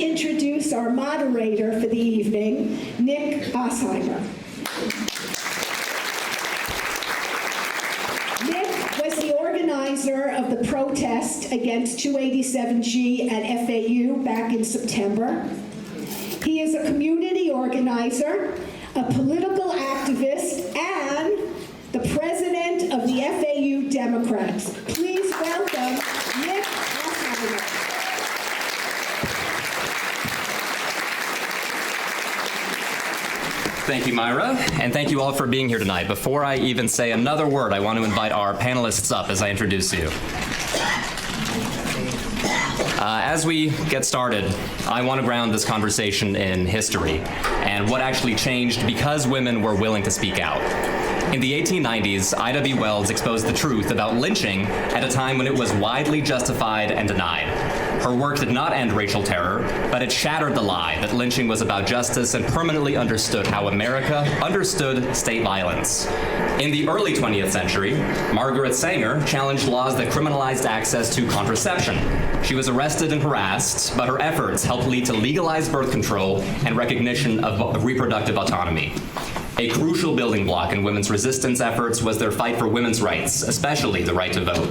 introduce our moderator for the evening, Nick Ossheimer. Nick was the organizer of the protest against 287G at FAU back in September. He is a community organizer, a political activist, and the president of the FAU Democrats. Please welcome Nick Ossheimer. Thank you, Myra, and thank you all for being here tonight. Before I even say another word, I want to invite our panelists up as I introduce you. As we get started, I want to ground this conversation in history and what actually changed because women were willing to speak out. In the 1890s, Ida B. Wells exposed the truth about lynching at a time when it was widely justified and denied. Her work did not end racial terror, but it shattered the lie that lynching was about justice and permanently understood how America understood state violence. In the early 20th century, Margaret Sanger challenged laws that criminalized access to contraception. She was arrested and harassed, but her efforts helped lead to legalized birth control and recognition of reproductive autonomy. A crucial building block in women's resistance efforts was their fight for women's rights, especially the right to vote.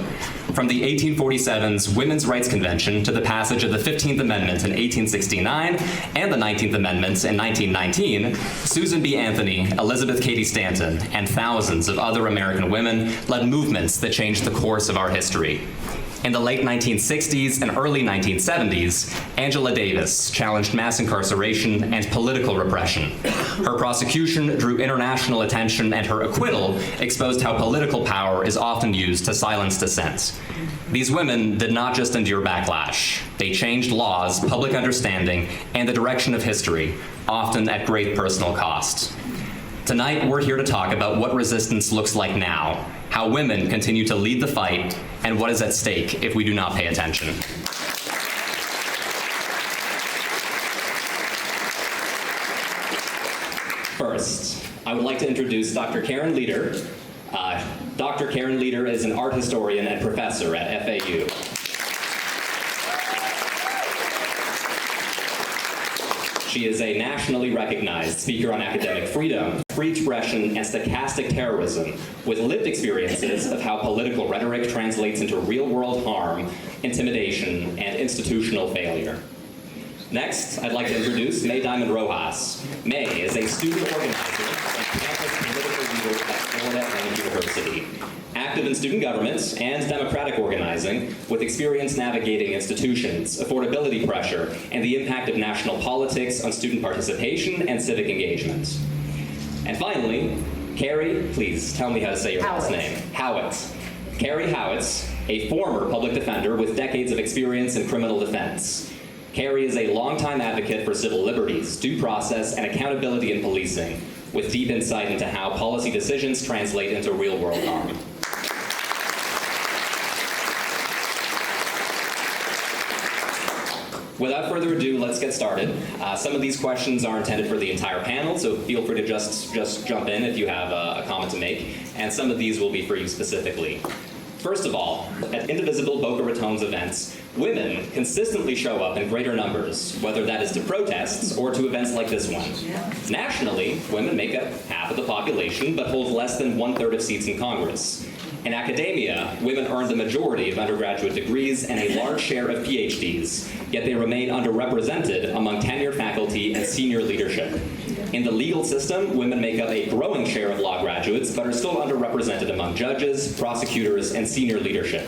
From the 1847's Women's Rights Convention to the passage of the 15th Amendment in 1869 and the 19th Amendment in 1919, Susan B. Anthony, Elizabeth Cady Stanton, and thousands of other American women led movements that changed the course of our history. In the late 1960s and early 1970s, Angela Davis challenged mass incarceration and political repression. Her prosecution drew international attention, and her acquittal exposed how political power is often used to silence dissent. These women did not just endure backlash. They changed laws, public understanding, and the direction of history, often at great personal cost. Tonight, we're here to talk about what resistance looks like now, how women continue to lead the fight, and what is at stake if we do not pay attention. First, I would like to introduce Dr. Karen Leder. Dr. Karen Leder is an art historian and professor at FAU. She is a nationally recognized speaker on academic freedom, free expression, and stochastic terrorism, with lived experiences of how political rhetoric translates into real-world harm, intimidation, and institutional failure. Next, I'd like to introduce May Diamond Rojas. May is a student organizer and campus political leader at Florida Atlantic University. Active in student government and democratic organizing, with experience navigating institutions, affordability pressure, and the impact of national politics on student participation and civic engagement. And finally, Carey, please tell me how to say your last name. Haughwout. Carey Haughwout, a former public defender with decades of experience in criminal defense. Carey is a longtime advocate for civil liberties, due process, and accountability in policing, with deep insight into how policy decisions translate into real-world harm. Without further ado, let's get started. Some of these questions are intended for the entire panel, so feel free to just jump in if you have a comment to make, and some of these will be for you specifically. First of all, at Indivisible Boca Raton's events, women consistently show up in greater numbers, whether that is to protests or to events like this one. Nationally, women make up half of the population, but hold less than 1/3 of seats in Congress. In academia, women earn the majority of undergraduate degrees and a large share of PhDs, yet they remain underrepresented among tenured faculty and senior leadership. In the legal system, women make up a growing share of law graduates, but are still underrepresented among judges, prosecutors, and senior leadership.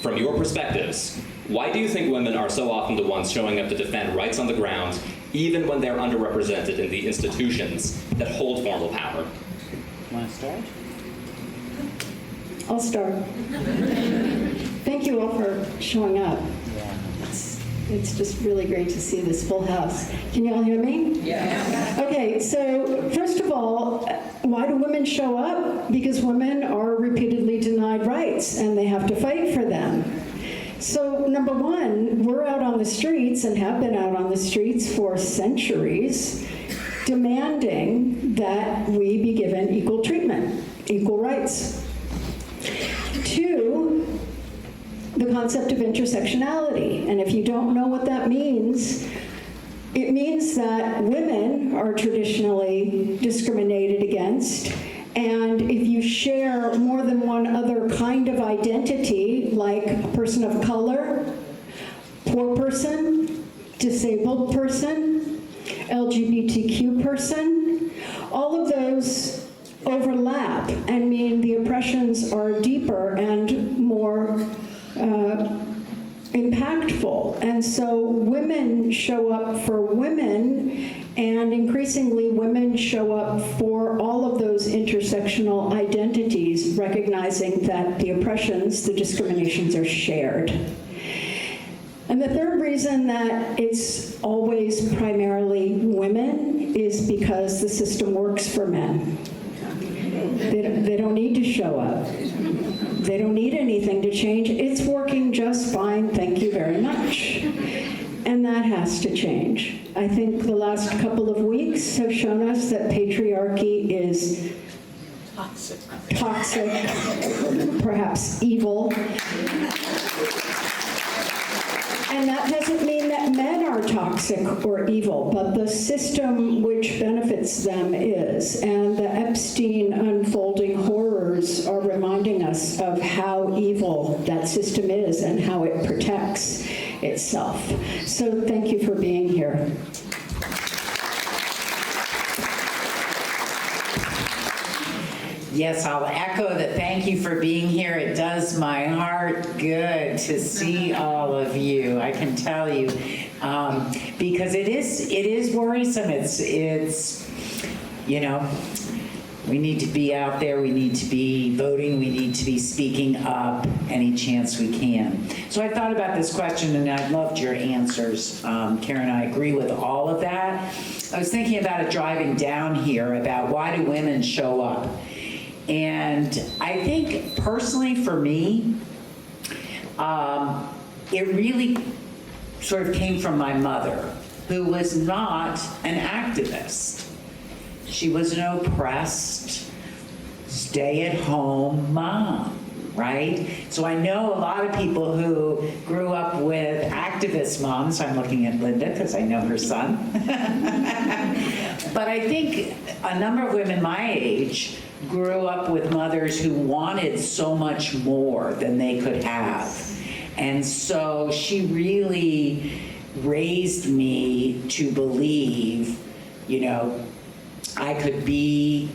From your perspectives, why do you think women are so often the ones showing up to defend rights on the ground, even when they're underrepresented in the institutions that hold formal power? Want to start? I'll start. Thank you all for showing up. Yeah. It's just really great to see this full house. Can you all hear me? Yeah. Okay, so first of all, why do women show up? Because women are repeatedly denied rights and they have to fight for them. So number one, we're out on the streets and have been out on the streets for centuries demanding that we be given equal treatment, equal rights. Two, the concept of intersectionality. And if you don't know what that means, It means that women are traditionally discriminated against, and if you share more than one other kind of identity, like a person of color, poor person, disabled person, LGBTQ person, all of those overlap and mean the oppressions are deeper and more impactful. And so women show up for women, and increasingly women show up for all of those intersectional identities, recognizing that the oppressions, the discriminations are shared. And the third reason that it's always primarily women is because the system works for men. They don't need to show up. They don't need anything to change. It's working just fine, thank you very much. And that has to change. I think the last couple of weeks have shown us that patriarchy is toxic, perhaps evil. And that doesn't mean that men are toxic or evil, but the system which benefits them is. And the Epstein unfolding horrors are reminding us of how evil that system is and how it protects itself. So thank you for being here. Yes, I'll echo the thank you for being here. It does my heart good to see all of you, I can tell you, because it is worrisome. It's you know, we need to be out there, we need to be voting, we need to be speaking up any chance we can. So I thought about this question and I loved your answers, Karen. I agree with all of that. I was thinking about it driving down here about why do women show up? And I think personally for me, it really sort of came from my mother, who was not an activist. She was an oppressed, stay-at-home mom, right? So I know a lot of people who grew up with activist moms. I'm looking at Linda because I know her son. But I think a number of women my age grew up with mothers who wanted so much more than they could have. And so she really raised me to believe, you know, I could be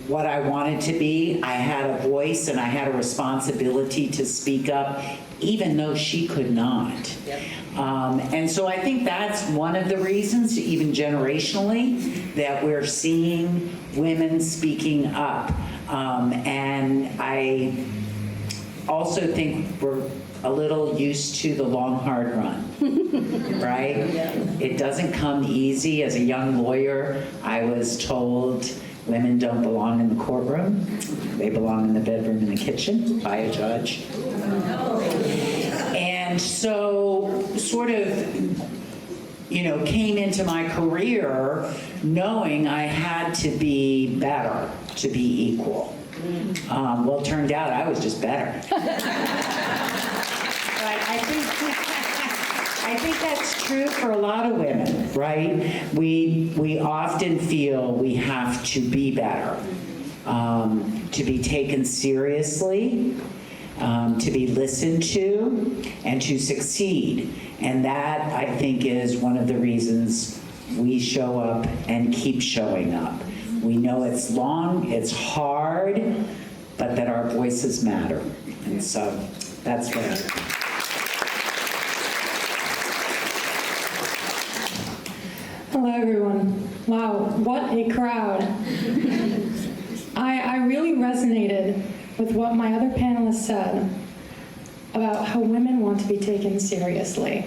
what I wanted to be. I had a voice and I had a responsibility to speak up, even though she could not. Yep. And so I think that's one of the reasons, even generationally, that we're seeing women speaking up. And I also think we're a little used to the long, hard run, right? It doesn't come easy. As a young lawyer, I was told women don't belong in the courtroom. They belong in the bedroom and the kitchen by a judge. And so sort of, you know, came into my career knowing I had to be better, to be equal. Well, it turned out I was just better. But I think that's true for a lot of women, right? We often feel we have to be better, to be taken seriously, to be listened to, and to succeed. And that, I think, is one of the reasons we show up and keep showing up. We know it's long, it's hard, but that our voices matter. And so that's what Hello, everyone. Wow, what a crowd. I really resonated with what my other panelists said about how women want to be taken seriously.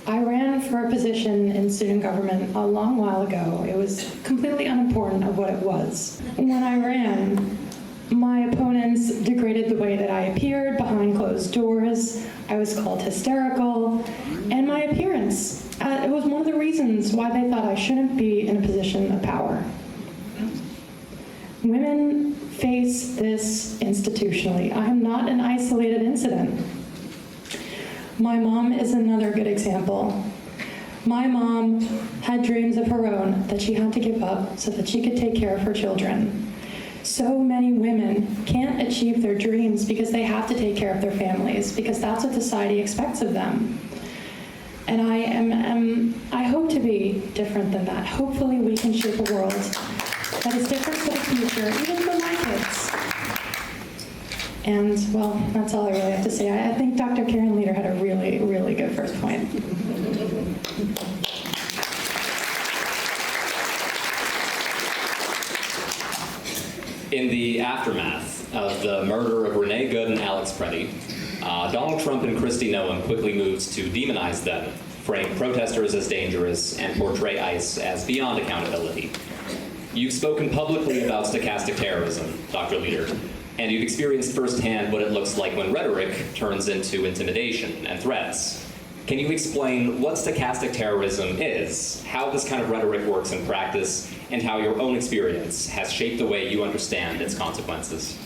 I ran for a position in student government a long while ago. It was completely unimportant of what it was. When I ran, my opponents degraded the way that I appeared behind closed doors. I was called hysterical, and my appearance. It was one of the reasons why they thought I shouldn't be in a position of power. Women face this institutionally. I am not an isolated incident. My mom is another good example. My mom had dreams of her own that she had to give up so that she could take care of her children. So many women can't achieve their dreams because they have to take care of their families, because that's what society expects of them. And I hope to be different than that. Hopefully we can shape a world that is different for the future, even for my kids. And, well, that's all I really have to say. I think Dr. Karen Leader had a really, really good first point. In the aftermath of the murder of Renee Good and Alex Preddy, Donald Trump and Kristi Noem quickly moved to demonize them, frame protesters as dangerous, and portray ICE as beyond accountability. You've spoken publicly about stochastic terrorism, Dr. Leader, and you've experienced firsthand what it looks like when rhetoric turns into intimidation and threats. Can you explain what stochastic terrorism is, how this kind of rhetoric works in practice, and how your own experience has shaped the way you understand its consequences?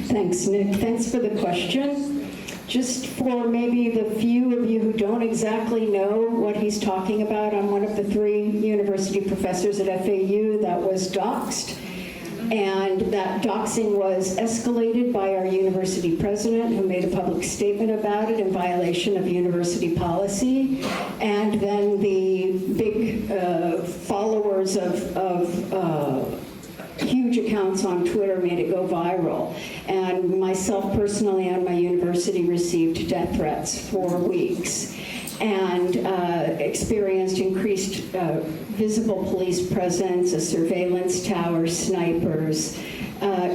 Thanks, Nick. Thanks for the question. Just for maybe the few of you who don't exactly know what he's talking about, I'm one of the 3 university professors at FAU that was doxxed. And that doxing was escalated by our university president, who made a public statement about it in violation of university policy. And then the big followers of huge accounts on Twitter made it go viral. And myself personally and my university received death threats for weeks, and experienced increased visible police presence, a surveillance tower, snipers,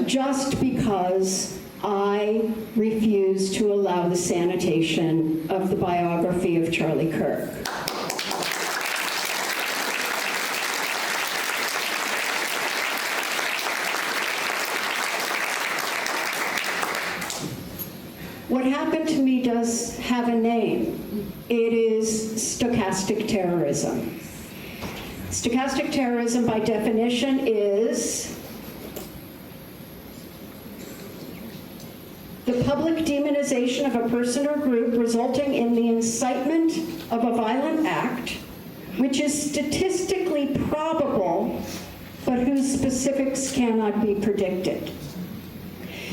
just because I refused to allow the sanitation of the biography of Charlie Kirk. What happened to me does have a name. It is stochastic terrorism. Stochastic terrorism, by definition, is the public demonization of a person or group resulting in the incitement of a violent act, which is statistically probable, but whose specifics cannot be predicted.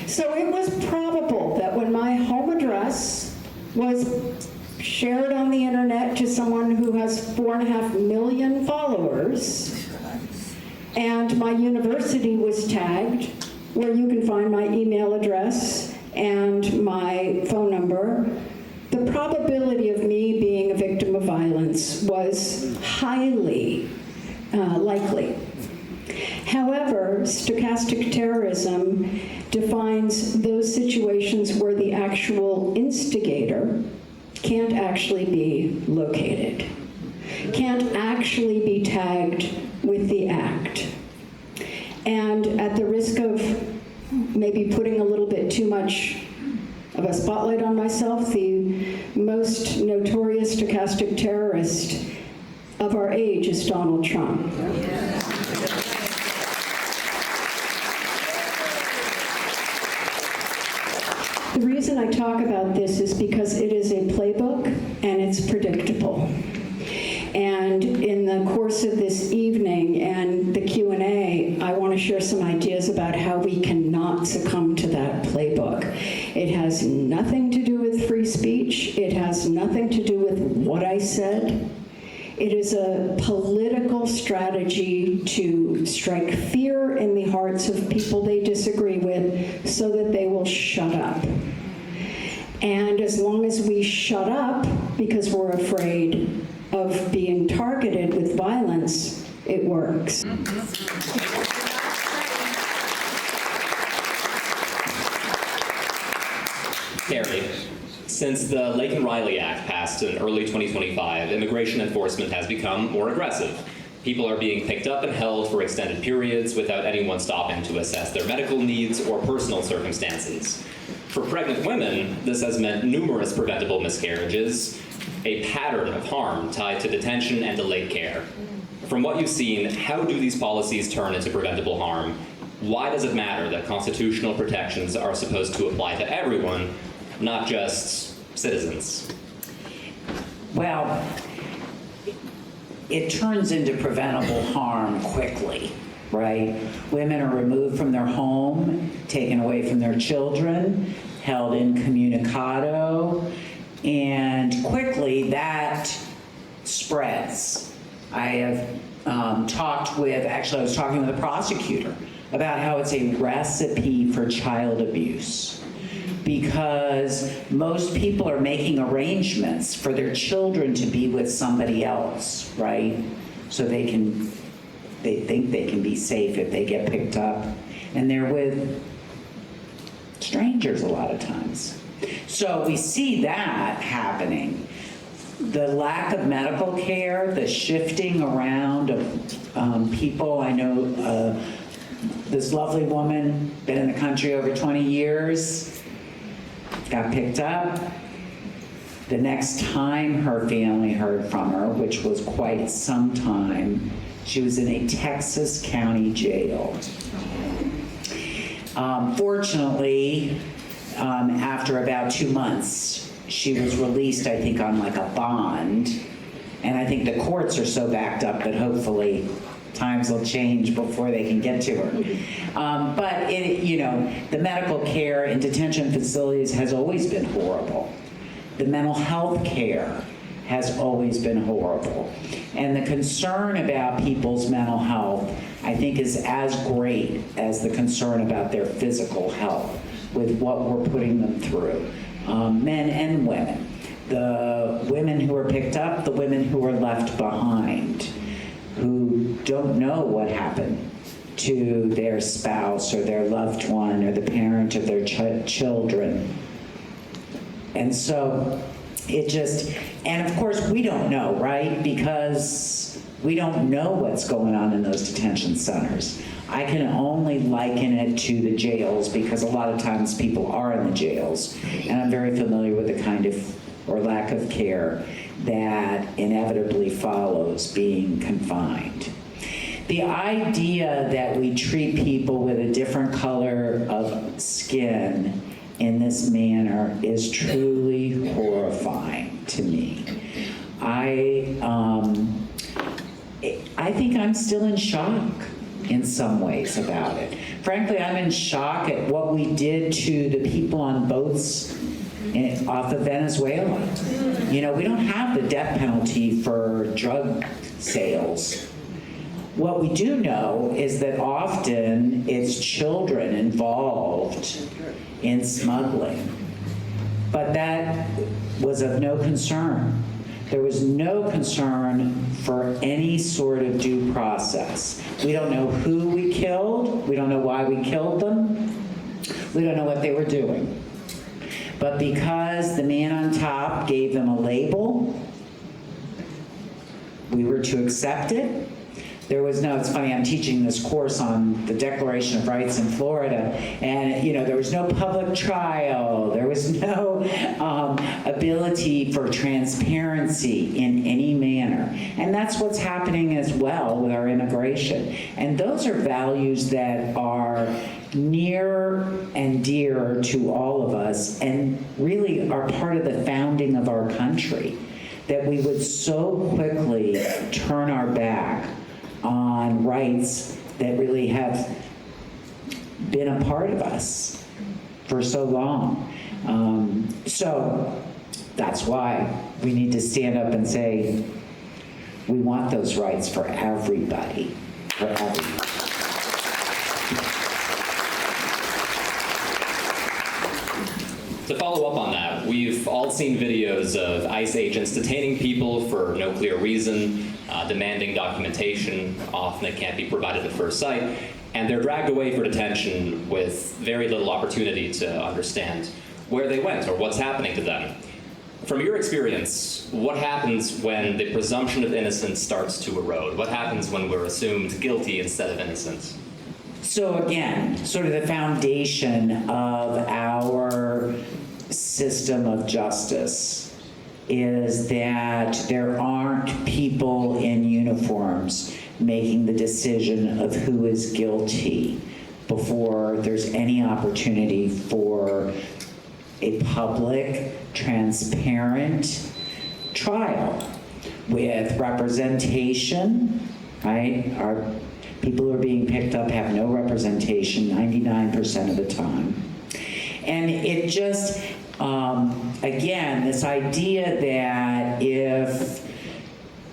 So it was probable that when my home address was shared on the internet to someone who has 4.5 million followers, and my university was tagged, where you can find my email address and my phone number, the probability of me being a victim of violence was highly likely. However, stochastic terrorism defines those situations where the actual instigator can't actually be located, can't actually be tagged with the act. And at the risk of maybe putting a little bit too much of a spotlight on myself, the most notorious stochastic terrorist of our age is Donald Trump. The reason I talk about this is because it is a playbook and it's predictable. And in the course of this evening and the Q&A, I want to share some ideas about how we cannot succumb to that playbook. It has nothing to do with free speech. It has nothing to do with what I said. It is a political strategy to strike fear in the hearts of people they disagree with so that they will shut up. And as long as we shut up because we're afraid of being targeted with violence, it works. Carey, since the Lake and Riley Act passed in early 2025, immigration enforcement has become more aggressive. People are being picked up and held for extended periods without anyone stopping to assess their medical needs or personal circumstances. For pregnant women, this has meant numerous preventable miscarriages, a pattern of harm tied to detention and delayed care. From what you've seen, how do these policies turn into preventable harm? Why does it matter that constitutional protections are supposed to apply to everyone, not just citizens? Well, it turns into preventable harm quickly, right? Women are removed from their home, taken away from their children, held incommunicado, and quickly that spreads. I have talked with, actually I was talking with a prosecutor about how it's a recipe for child abuse, because most people are making arrangements for their children to be with somebody else, right? So they think they can be safe if they get picked up, and they're with strangers a lot of times. So we see that happening. The lack of medical care, the shifting around of people. I know this lovely woman, been in the country over 20 years, got picked up. The next time her family heard from her, which was quite some time, she was in a Texas county jail. Fortunately, after about 2 months, she was released, I think, on like a bond. And I think the courts are so backed up that hopefully times will change before they can get to her. But the medical care in detention facilities has always been horrible. The mental health care has always been horrible. And the concern about people's mental health, I think, is as great as the concern about their physical health with what we're putting them through, men and women. The women who are picked up, the women who are left behind, who don't know what happened to their spouse or their loved one or the parent of their children. And so and of course we don't know, right? Because we don't know what's going on in those detention centers. I can only liken it to the jails because a lot of times people are in the jails, and I'm very familiar with the kind of, or lack of care that inevitably follows being confined. The idea that we treat people with a different color of skin in this manner is truly horrifying to me. I think I'm still in shock in some ways about it. Frankly, I'm in shock at what we did to the people on boats off of Venezuela. We don't have the death penalty for drug sales. What we do know is that often it's children involved in smuggling. But that was of no concern. There was no concern for any sort of due process. We don't know who we killed. We don't know why we killed them. We don't know what they were doing. But because the man on top gave them a label, we were to accept it. It's funny, I'm teaching this course on the Declaration of Rights in Florida, and there was no public trial, there was no ability for transparency in any manner. And that's what's happening as well with our immigration. And those are values that are near and dear to all of us and really are part of the founding of our country, that we would so quickly turn our back on rights that really have been a part of us for so long. So that's why we need to stand up and say, we want those rights for everybody, for everybody. To follow up on that, we've all seen videos of ICE agents detaining people for no clear reason, demanding documentation. Often it can't be provided at first sight, and they're dragged away for detention with very little opportunity to understand where they went or what's happening to them. From your experience, what happens when the presumption of innocence starts to erode? What happens when we're assumed guilty instead of innocent? So again, sort of the foundation of our system of justice is that there aren't people in uniforms making the decision of who is guilty before there's any opportunity for a public, transparent trial with representation, right? Our people who are being picked up have no representation 99% of the time. And it just, again, this idea that if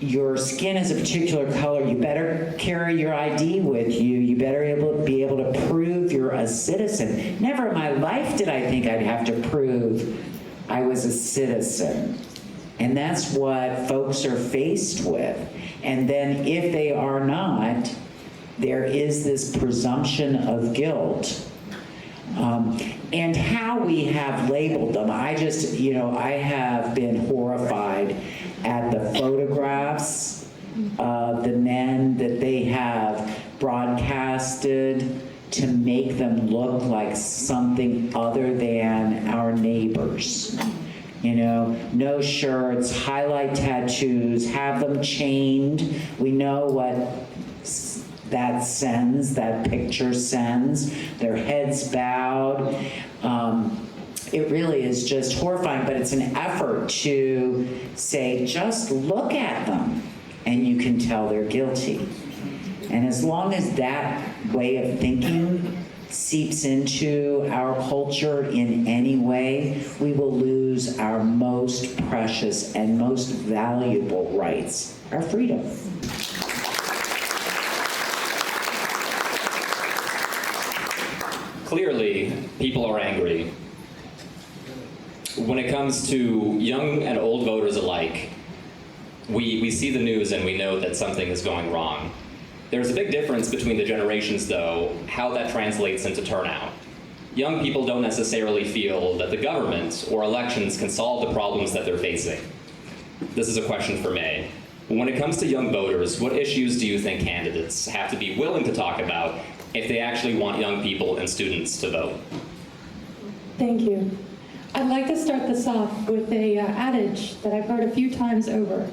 your skin is a particular color, you better carry your ID with you. You better be able to prove you're a citizen. Never in my life did I think I'd have to prove I was a citizen. And that's what folks are faced with. And then if they are not, there is this presumption of guilt. And how we have labeled them, I have been horrified at the photographs of the men that they have broadcasted to make them look like something other than our neighbors. You know, no shirts, highlight tattoos, have them chained. We know what that sends, that picture sends. Their heads bowed. It really is just horrifying, but it's an effort to say, just look at them and you can tell they're guilty. And as long as that way of thinking seeps into our culture in any way, we will lose our most precious and most valuable rights, our freedom. Clearly, people are angry. When it comes to young and old voters alike, we see the news and we know that something is going wrong. There's a big difference between the generations, though, how that translates into turnout. Young people don't necessarily feel that the government or elections can solve the problems that they're facing. This is a question for May. When it comes to young voters, what issues do you think candidates have to be willing to talk about if they actually want young people and students to vote? Thank you. I'd like to start this off with a adage that I've heard a few times over.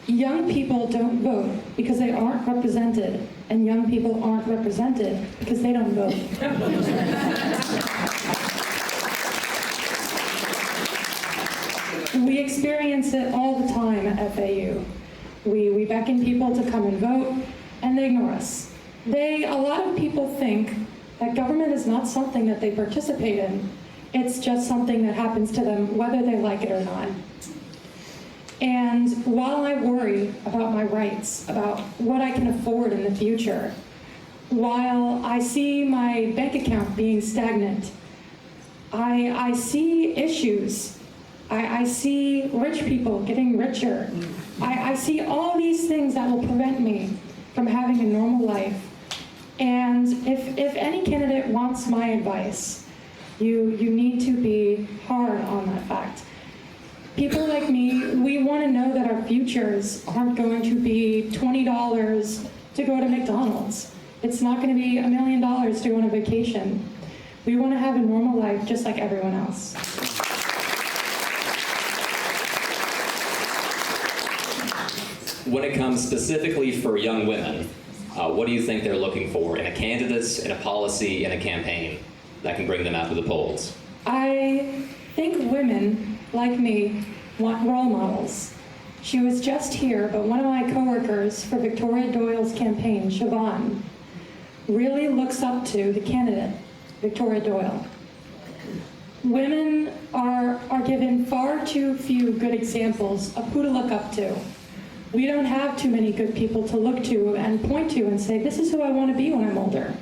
Young people don't vote because they aren't represented, and young people aren't represented because they don't vote. We experience it all the time at FAU. We beckon people to come and vote, and they ignore us. A lot of people think that government is not something that they participate in. It's just something that happens to them whether they like it or not. And while I worry about my rights, about what I can afford in the future, while I see my bank account being stagnant, I see issues. I see rich people getting richer. I see all these things that will prevent me from having a normal life. And if any candidate wants my advice, you need to be hard on that fact. People like me, we want to know that our futures aren't going to be $20 to go to McDonald's. It's not going to be $1 million to go on a vacation. We want to have a normal life just like everyone else. When it comes specifically for young women, what do you think they're looking for in a candidate, in a policy, in a campaign that can bring them out to the polls? I think women, like me, want role models. She was just here, but one of my coworkers for Victoria Doyle's campaign, Siobhan, really looks up to the candidate, Victoria Doyle. Women are given far too few good examples of who to look up to. We don't have too many good people to look to and point to and say, this is who I want to be when I'm older.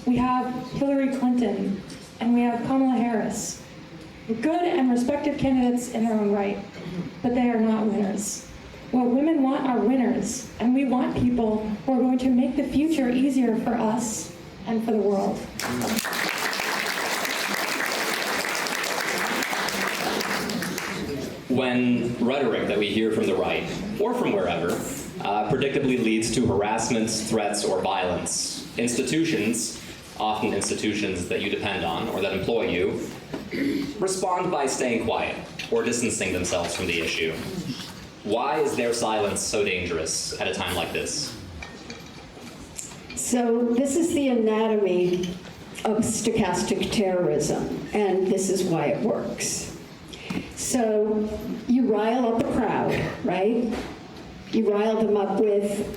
We have Hillary Clinton and we have Kamala Harris. Good and respected candidates in their own right, but they are not winners. What women want are winners, and we want people who are going to make the future easier for us and for the world. When rhetoric that we hear from the right, or from wherever, predictably leads to harassment, threats, or violence, institutions, often institutions that you depend on or that employ you, respond by staying quiet or distancing themselves from the issue. Why is their silence so dangerous at a time like this? So this is the anatomy of stochastic terrorism, and this is why it works. So you rile up a crowd, right? You rile them up with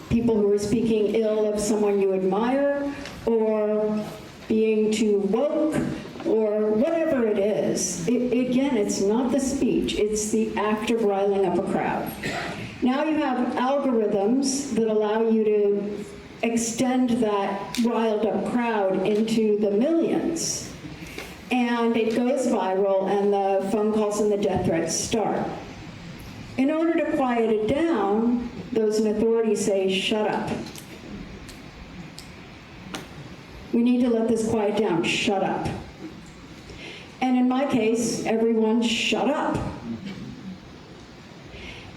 people who are speaking ill of someone you admire, or being too woke, or whatever it is. Again, it's not the speech, it's the act of riling up a crowd. Now you have algorithms that allow you to extend that riled up crowd into the millions. And it goes viral, and the phone calls and the death threats start. In order to quiet it down, those in authority say, shut up. We need to let this quiet down, shut up. And in my case, everyone shut up.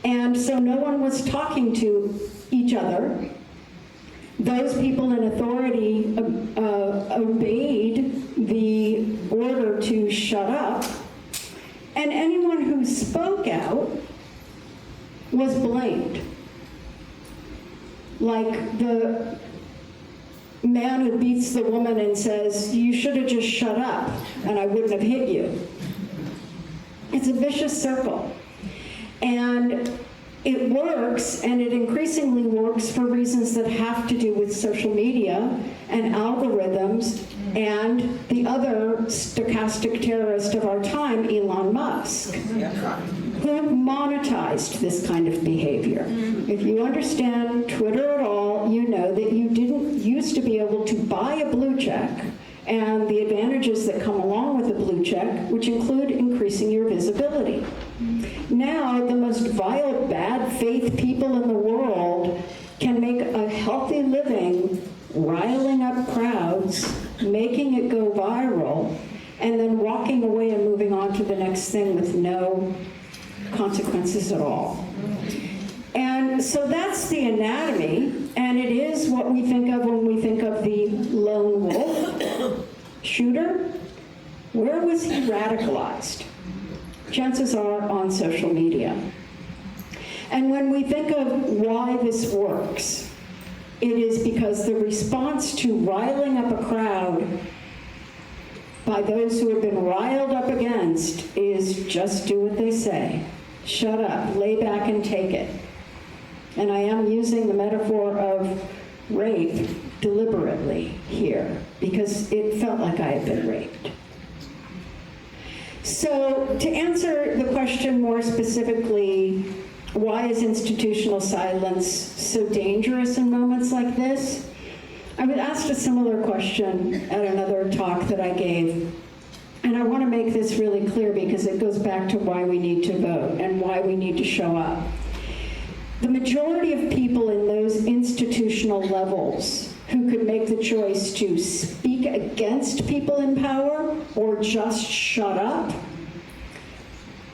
And so no one was talking to each other. Those people in authority obeyed the order to shut up. And anyone who spoke out was blamed. Like the man who beats the woman and says, you should have just shut up and I wouldn't have hit you. It's a vicious circle. And it works, and it increasingly works for reasons that have to do with social media and algorithms and the other stochastic terrorist of our time, Elon Musk, who monetized this kind of behavior. If you understand Twitter at all, you know that you didn't used to be able to buy a blue check and the advantages that come along with a blue check, which include increasing your visibility. Now, the most vile, bad faith people in the world can make a healthy living riling up crowds, making it go viral, and then walking away and moving on to the next thing with no consequences at all. And so that's the anatomy, and it is what we think of when we think of the lone wolf shooter. Where was he radicalized? Chances are on social media. And when we think of why this works, it is because the response to riling up a crowd by those who have been riled up against is just do what they say. Shut up, lay back and take it. And I am using the metaphor of rape deliberately here because it felt like I had been raped. So to answer the question more specifically, why is institutional silence so dangerous in moments like this? I was asked a similar question at another talk that I gave. And I want to make this really clear because it goes back to why we need to vote and why we need to show up. The majority of people in those institutional levels who could make the choice to speak against people in power or just shut up,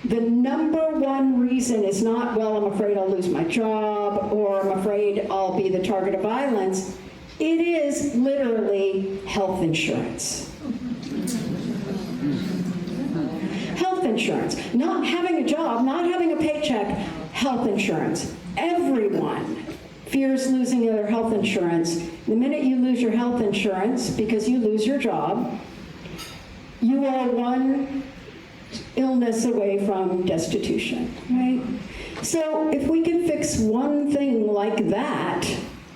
the number one reason is not, well, I'm afraid I'll lose my job or I'm afraid I'll be the target of violence. It is literally health insurance. Health insurance. Not having a job, not having a paycheck, health insurance. Everyone fears losing their health insurance. The minute you lose your health insurance because you lose your job, you are one illness away from destitution, right? So if we can fix one thing like that,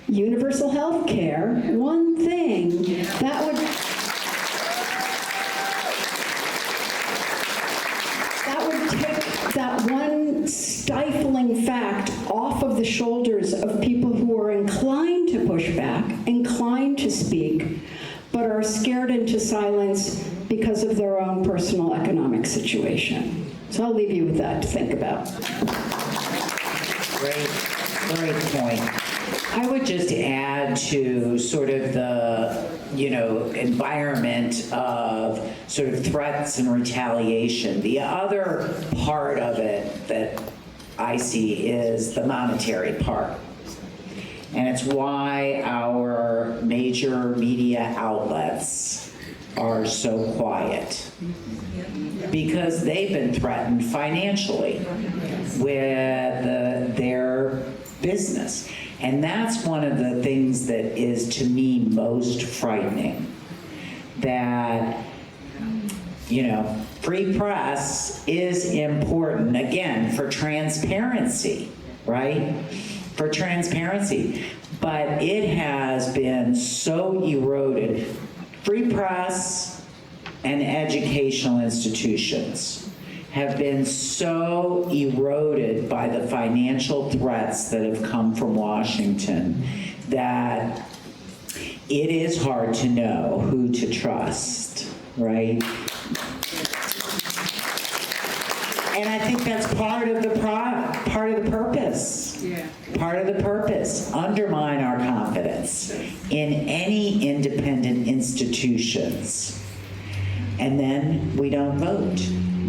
universal health care, one thing, that would take that one stifling fact off of the shoulders of people who are inclined to push back, inclined to speak, but are scared into silence because of their own personal economic situation. So I'll leave you with that to think about. Great point. I would just add to sort of the, environment of sort of threats and retaliation. The other part of it that I see is the monetary part. And it's why our major media outlets are so quiet. Because they've been threatened financially with their business. And that's one of the things that is, to me, most frightening. That free press is important, again, for transparency, right? For transparency. But it has been so eroded. Free press and educational institutions have been so eroded by the financial threats that have come from Washington that it is hard to know who to trust, right? And I think that's part of the purpose. Yeah. Part of the purpose. Undermine our confidence in any independent institutions. And then we don't vote.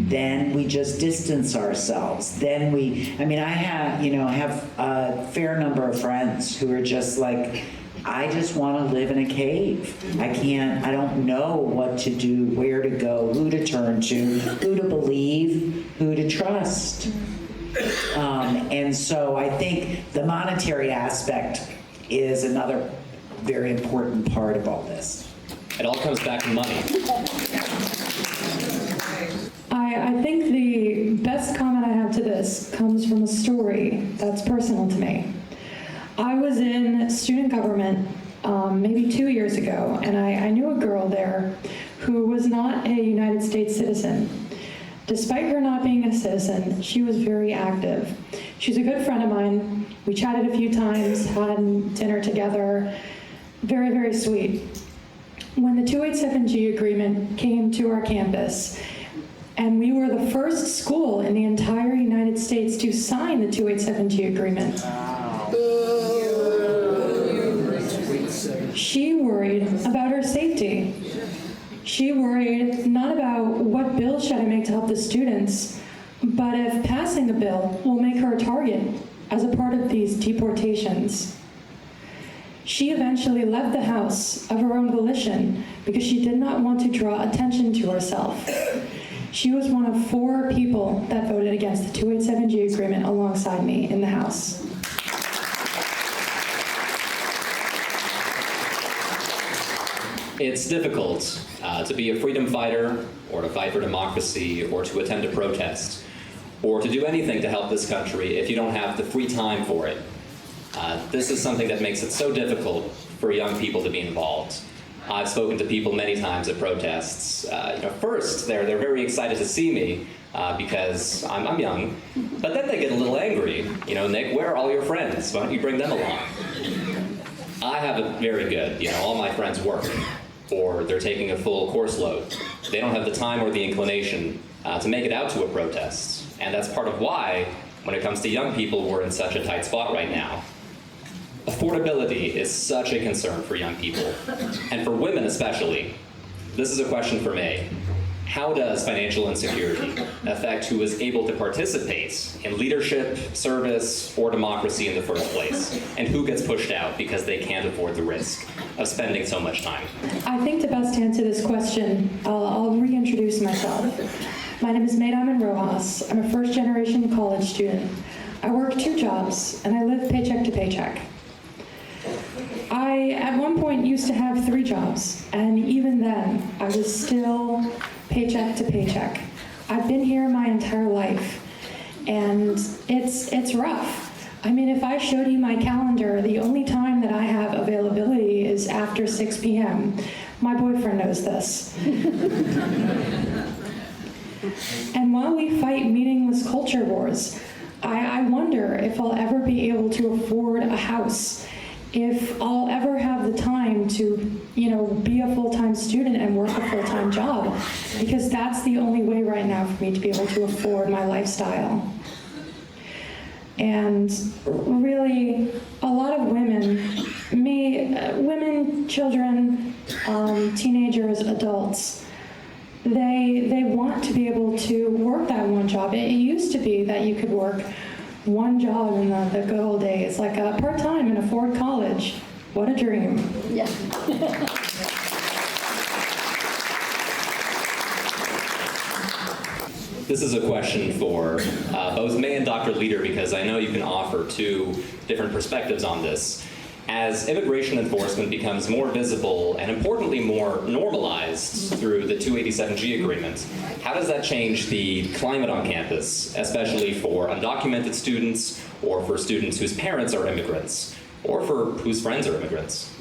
Then we just distance ourselves. Then I have a fair number of friends who are just like, I just want to live in a cave. I don't know what to do, where to go, who to turn to, who to believe, who to trust. And so I think the monetary aspect is another very important part of all this. It all comes back to money. I think the best comment I have to this comes from a story that's personal to me. I was in student government maybe 2 years ago, and I knew a girl there who was not a United States citizen. Despite her not being a citizen, she was very active. She's a good friend of mine. We chatted a few times, had dinner together. Very, very sweet. When the 287G agreement came to our campus, and we were the first school in the entire United States to sign the 287G agreement. She worried about her safety. She worried not about what bill should I make to help the students, but if passing the bill will make her a target as a part of these deportations. She eventually left the house of her own volition because she did not want to draw attention to herself. She was one of 4 people that voted against the 287G agreement alongside me in the House. It's difficult to be a freedom fighter, or to fight for democracy, or to attend a protest, or to do anything to help this country if you don't have the free time for it. This is something that makes it so difficult for young people to be involved. I've spoken to people many times at protests. First, they're very excited to see me because I'm young, but then they get a little angry. Nick, where are all your friends? Why don't you bring them along? I have it very good. All my friends work, or they're taking a full course load. They don't have the time or the inclination to make it out to a protest. And that's part of why, when it comes to young people, we're in such a tight spot right now. Affordability is such a concern for young people, and for women especially. This is a question for me. How does financial insecurity affect who is able to participate in leadership, service, or democracy in the first place, and who gets pushed out because they can't afford the risk of spending so much time? I think to best answer this question, I'll reintroduce myself. My name is Maydiamond Rojas. I'm a first-generation college student. I work 2 jobs, and I live paycheck to paycheck. I, at one point, used to have 3 jobs, and even then, I was still paycheck to paycheck. I've been here my entire life, and it's rough. I mean, if I showed you my calendar, the only time that I have availability is after 6 p.m. My boyfriend knows this. And while we fight meaningless culture wars, I wonder if I'll ever be able to afford a house, if I'll ever have the time to, be a full-time student and work a full-time job, because that's the only way right now for me to be able to afford my lifestyle. And really, a lot of women, women, children, teenagers, adults, they want to be able to work that one job. It used to be that you could work one job in the good old days, like part-time and afford college. What a dream. Yeah. This is a question for both May and Dr. Leader, because I know you can offer 2 different perspectives on this. As immigration enforcement becomes more visible and importantly more normalized through the 287G agreement, how does that change the climate on campus, especially for undocumented students or for students whose parents are immigrants or for whose friends are immigrants?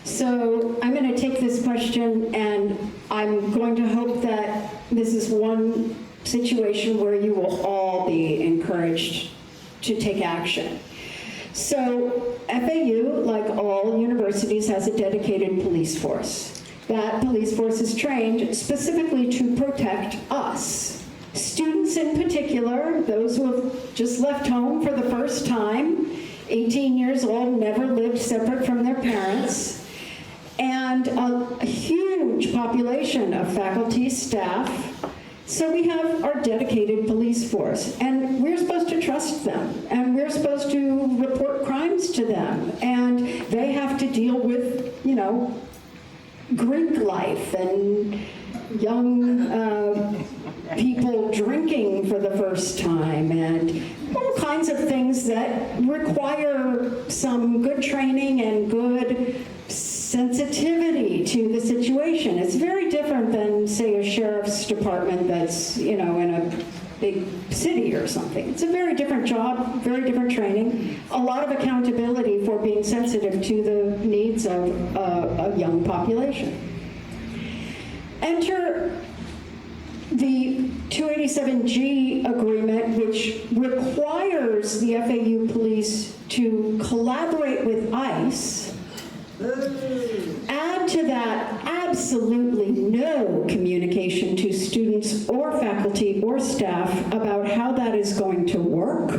So I'm going to take this question, and I'm going to hope that this is one situation where you will all be encouraged to take action. So FAU, like all universities, has a dedicated police force. That police force is trained specifically to protect us. Students in particular, those who have just left home for the first time, 18 years old, never lived separate from their parents, and a huge population of faculty, staff. So we have our dedicated police force, and we're supposed to trust them, and we're supposed to report crimes to them, and they have to deal with, Greek life and young people drinking for the first time, and all kinds of things that require some good training and good sensitivity to the situation. It's very different than, say, a sheriff's department that's, in a big city or something. It's a very different job, very different training, a lot of accountability for being sensitive to the needs of a young population. Enter the 287G agreement, which requires the FAU police to collaborate with ICE. Add to that absolutely no communication to students or faculty or staff about how that is going to work,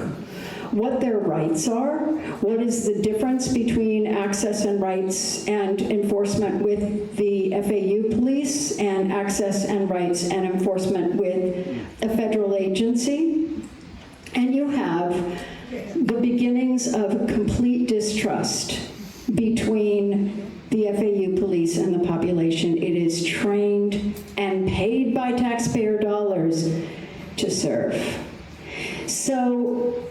what their rights are, what is the difference between access and rights and enforcement with the FAU police and access and rights and enforcement with a federal agency. And you have the beginnings of complete distrust between the FAU police and the population it is trained and paid by taxpayer dollars to serve. So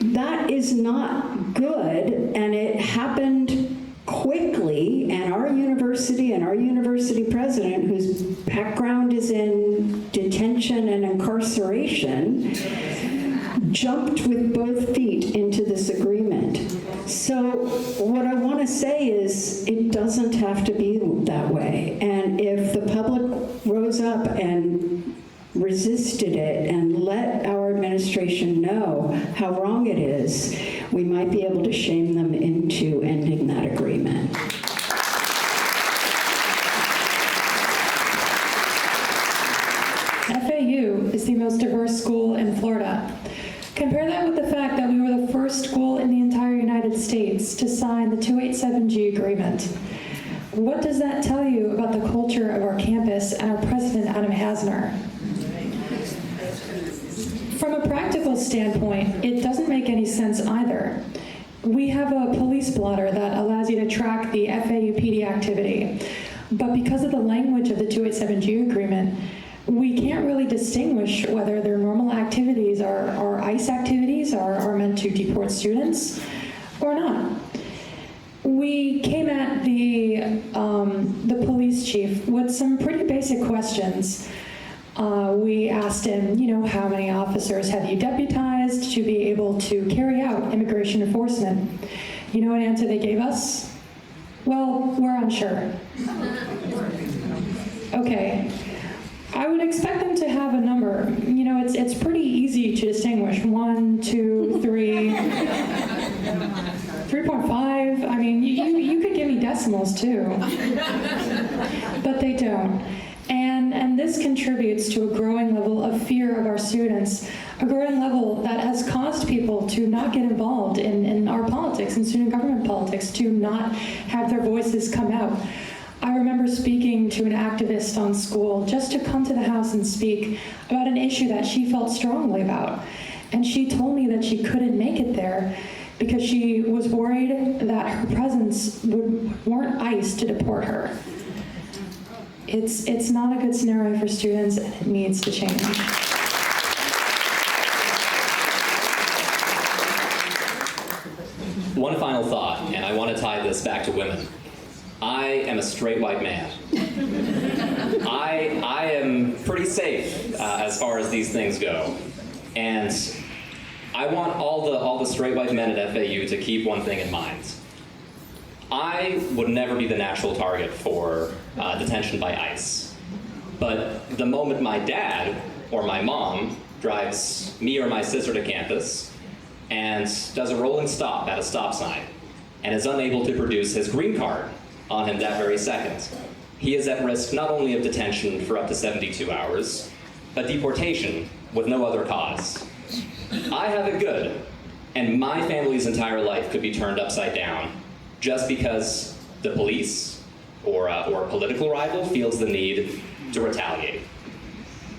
that is not good, and it happened quickly, and our university president, whose background is in detention and incarceration, jumped with both feet into this agreement. So what I want to say is it doesn't have to be that way. And if the public rose up and resisted it and let our administration know how wrong it is, we might be able to shame them into ending that agreement. FAU is the most diverse school in Florida. Compare that with the fact that we were the first school in the entire United States to sign the 287G agreement. What does that tell you about the culture of our campus and our president, Adam Hasner? From a practical standpoint, it doesn't make any sense either. We have a police blotter that allows you to track the FAU PD activity, but because of the language of the 287G agreement, we can't really distinguish whether their normal activities are ICE activities, are meant to deport students, or not. We came at the police chief with some pretty basic questions. We asked him, how many officers have you deputized to be able to carry out immigration enforcement? You know what answer they gave us? Well, we're unsure. Okay. I would expect them to have a number. It's pretty easy to distinguish. 1, 2, 3, 3.5. I mean, you could give me decimals too. But they don't. And this contributes to a growing level of fear of our students, a growing level that has caused people to not get involved in our politics, in student government politics, to not have their voices come out. I remember speaking to an activist on school just to come to the house and speak about an issue that she felt strongly about. And she told me that she couldn't make it there because she was worried that her presence would warrant ICE to deport her. It's not a good scenario for students, and it needs to change. One final thought, and I want to tie this back to women. I am a straight white man. I am pretty safe as far as these things go. And I want all the straight white men at FAU to keep one thing in mind. I would never be the natural target for detention by ICE. But the moment my dad or my mom drives me or my sister to campus and does a rolling stop at a stop sign and is unable to produce his green card on him that very second, he is at risk not only of detention for up to 72 hours, but deportation with no other cause. I have it good, and my family's entire life could be turned upside down just because the police or a political rival feels the need to retaliate.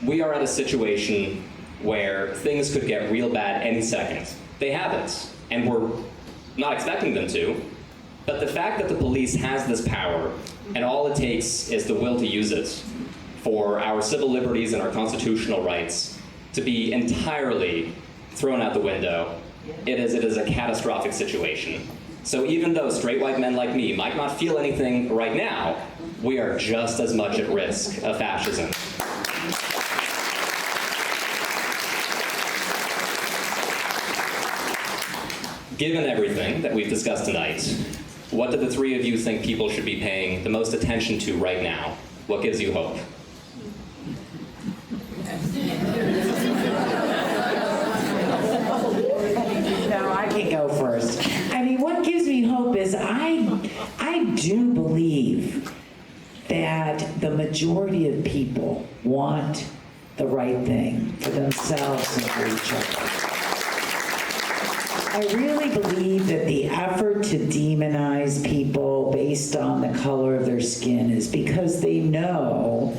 We are at a situation where things could get real bad any second. They haven't, and we're not expecting them to, but the fact that the police has this power, and all it takes is the will to use it for our civil liberties and our constitutional rights to be entirely thrown out the window, it is a catastrophic situation. So even though straight white men like me might not feel anything right now, we are just as much at risk of fascism. Given everything that we've discussed tonight, what do the three of you think people should be paying the most attention to right now? What gives you hope? No, I can go first. I mean, what gives me hope is I do believe that the majority of people want the right thing for themselves and for each other. I really believe that the effort to demonize people based on the color of their skin is because they know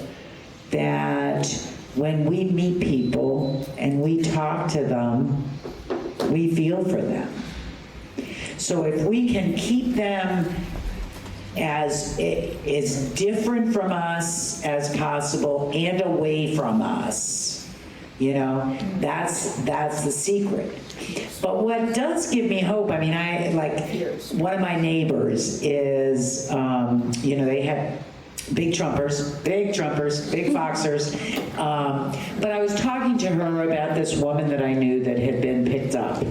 that when we meet people and we talk to them, we feel for them. So if we can keep them as different from us as possible and away from us, you know, that's the secret. But what does give me hope, I mean, one of my neighbors is, you know, they had big Trumpers, big Foxers. But I was talking to her about this woman that I knew that had been picked up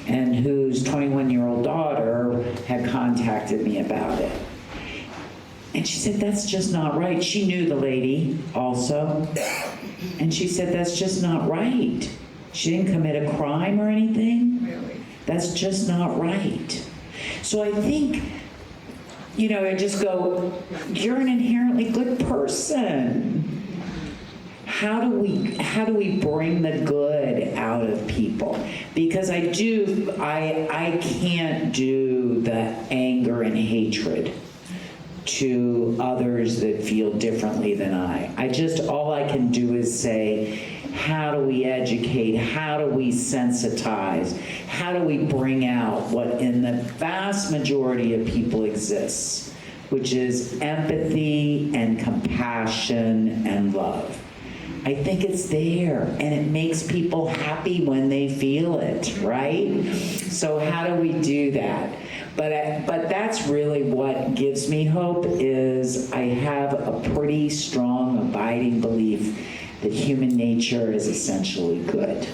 and whose 21-year-old daughter had contacted me about it. And she said, that's just not right. She knew the lady also. And she said, that's just not right. She didn't commit a crime or anything. Really? That's just not right. So I think, you know, I just go, you're an inherently good person. How do we bring the good out of people? Because I can't do the anger and hatred to others that feel differently than all I can do is say, how do we educate? How do we sensitize? How do we bring out what in the vast majority of people exists, which is empathy and compassion and love? I think it's there, and it makes people happy when they feel it, right? So how do we do that? But that's really what gives me hope is I have a pretty strong abiding belief that human nature is essentially good.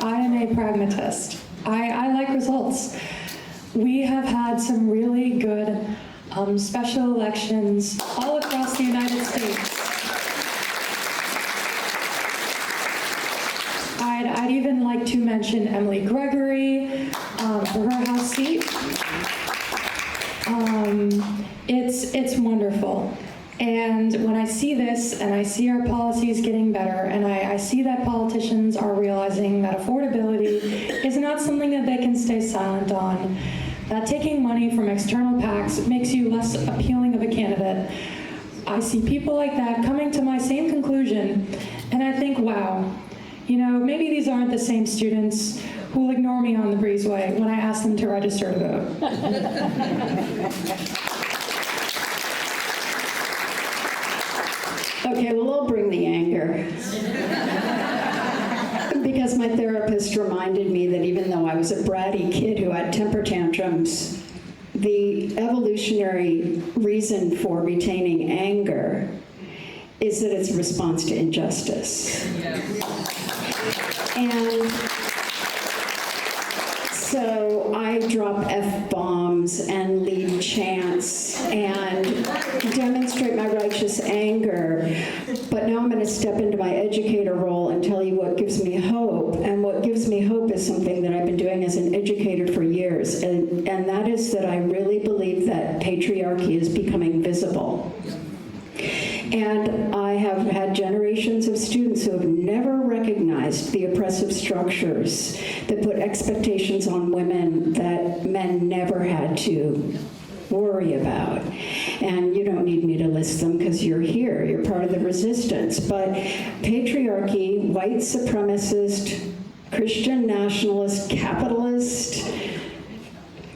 I am a pragmatist. I like results. We have had some really good special elections all across the United States. I'd even like to mention Emily Gregory for her House seat. It's wonderful. And when I see this and I see our policies getting better and I see that politicians are realizing that affordability is not something that they can stay silent on, that taking money from external PACs makes you less appealing of a candidate, I see people like that coming to my same conclusion and I think, wow, you know, maybe these aren't the same students who will ignore me on the breezeway when I ask them to register to vote. Okay, well, I'll bring the anger. because my therapist reminded me that even though I was a bratty kid who had temper tantrums, the evolutionary reason for retaining anger is that it's a response to injustice. And so I drop F-bombs and lead chants and demonstrate my righteous anger. But now I'm going to step into my educator role and tell you what gives me hope. And what gives me hope is something that I've been doing as an educator for years. And that is that I really believe that patriarchy is becoming visible. And I have had generations of students who have never recognized the oppressive structures that put expectations on women that men never had to worry about. And you don't need me to list them because you're here, you're part of the resistance. But patriarchy, white supremacist, Christian nationalist, capitalist